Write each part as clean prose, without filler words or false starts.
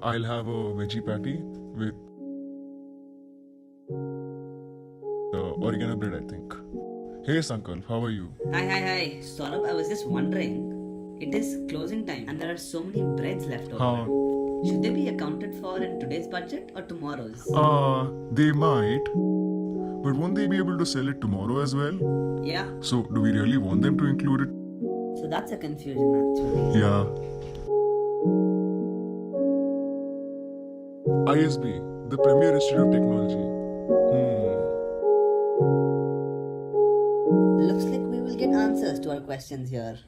I'll have a veggie patty with oregano bread, I think. Hey Sankalp, how are you? Hi. Saurabh, I was just wondering. It is closing time and there are so many breads left over. Should they be accounted for in today's budget or tomorrow's? They might, but won't they be able to sell it tomorrow as well? Yeah, So, do we really want them to include it? so that's a confusion actually. Yeah. ISB, the Premier Institute of Technology. Looks like we will get answers to our questions here.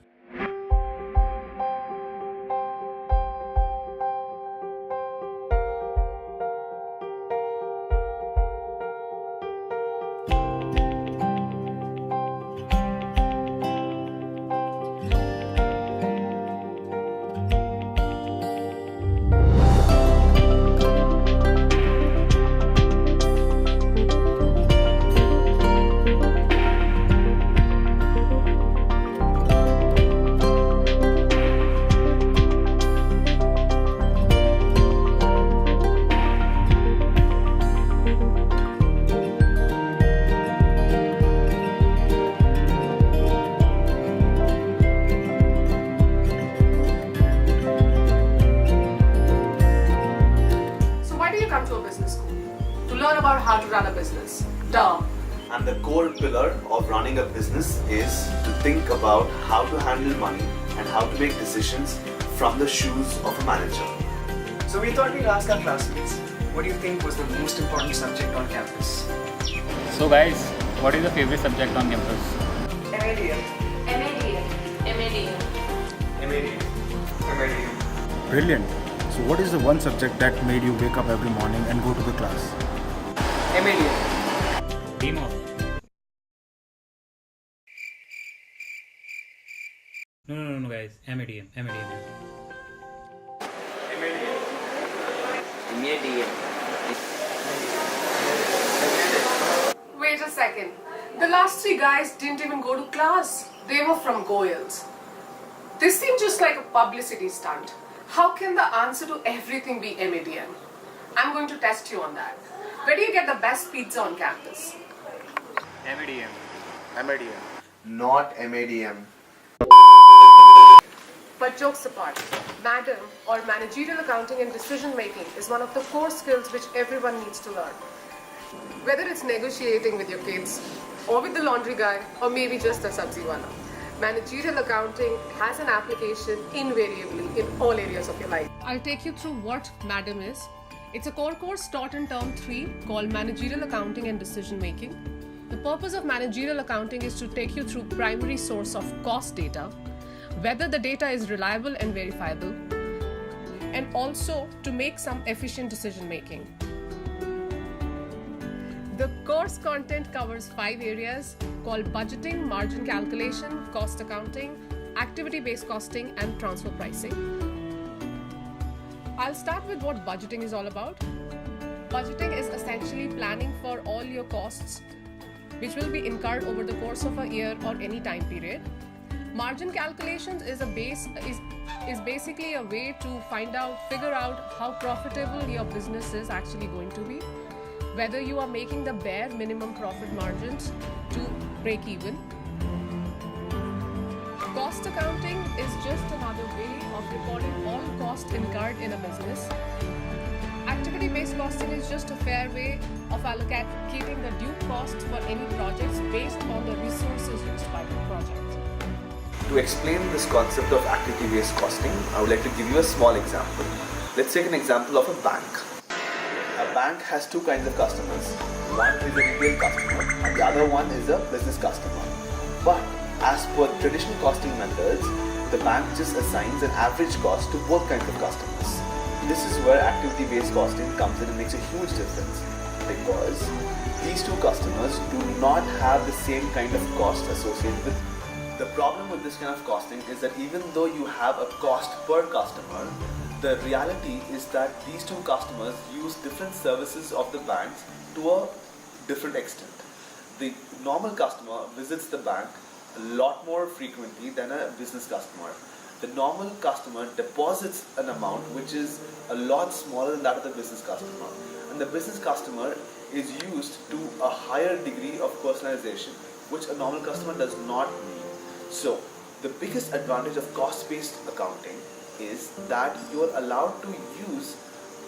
Come to a business school to learn about how to run a business. Duh. And the core pillar of running a business is to think about how to handle money and how to make decisions from the shoes of a manager. So we thought we'd ask our classmates, what do you think was the most important subject on campus? So guys, what is your favorite subject on campus? MADM. Brilliant. So what is the one subject that made you wake up every morning and go to the class? MADM. Demo. No guys, MADM. Wait a second. The last three guys didn't even go to class. They were from Goyals. This seemed just like a publicity stunt. How can the answer to everything be MADM? I'm going to test you on that. Where do you get the best pizza on campus? MADM. Not MADM. But jokes apart, madam or managerial accounting and decision making is one of the core skills which everyone needs to learn. Whether it's negotiating with your kids, or with the laundry guy, or maybe just the sabzi wala. Managerial accounting has an application invariably in all areas of your life. I'll take you through what MADAM is. It's a core course taught in term 3 called Managerial Accounting and Decision Making. The purpose of managerial accounting is to take you through primary source of cost data, whether the data is reliable and verifiable, and also to make some efficient decision making. The course content covers 5 areas called budgeting, margin calculation, cost accounting, activity-based costing, and transfer pricing. I'll start with what budgeting is all about. Budgeting is essentially planning for all your costs which will be incurred over the course of a year or any time period. Margin calculations is basically a way to figure out how profitable your business is actually going to be, whether you are making the bare minimum profit margins to break even. Cost accounting is just another way of recording all costs incurred in a business. Activity-based costing is just a fair way of allocating the due cost for any projects based on the resources used by the project. To explain this concept of activity-based costing, I would like to give you a small example. Let's take an example of a bank. A bank has two kinds of customers. One is a retail customer and the other one is a business customer. But as per traditional costing methods, the bank just assigns an average cost to both kinds of customers. This is where activity-based costing comes in and makes a huge difference, because these two customers do not have the same kind of cost associated with. The problem with this kind of costing is that even though you have a cost per customer, the reality is that these two customers use different services of the banks to a different extent. The normal customer visits the bank a lot more frequently than a business customer. The normal customer deposits an amount which is a lot smaller than that of the business customer, and the business customer is used to a higher degree of personalization which a normal customer does not need. So the biggest advantage of cost-based accounting is that you are allowed to use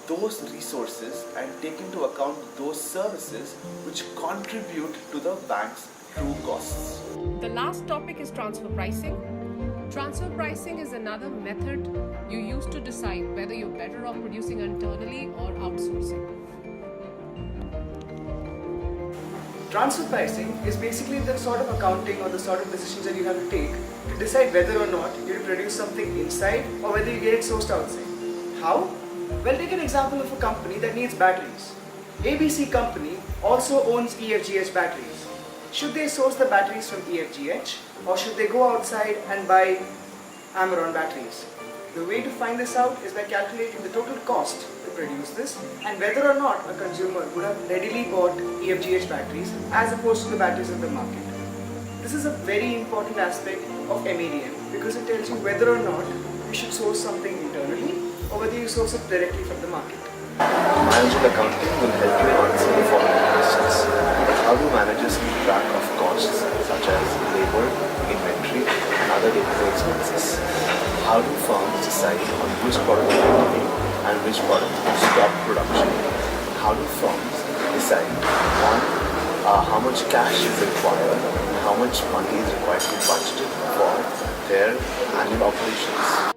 those resources and take into account those services which contribute to the bank's true costs. The last topic is transfer pricing. Transfer pricing is another method you use to decide whether you're better off producing internally or outsourcing. Transfer pricing is basically the sort of accounting or the sort of decisions that you have to take to decide whether or not you produce something inside or whether you get it sourced outside. How? Well, take an example of a company that needs batteries. ABC company also owns EFGH batteries. Should they source the batteries from EFGH or should they go outside and buy Amaron batteries? The way to find this out is by calculating the total cost to produce this and whether or not a consumer would have readily bought EFGH batteries as opposed to the batteries of the market. This is a very important aspect of MADM because it tells you whether or not you should source something internally or whether you source it directly from the market. Managerial accounting will help you answer the following questions. How do managers keep track of costs such as labor, inventory, and other day-to-day expenses? How do firms decide on which product to continue and which product to stop production? How do firms decide on how much cash is required and how much money is required to be budgeted for their annual operations?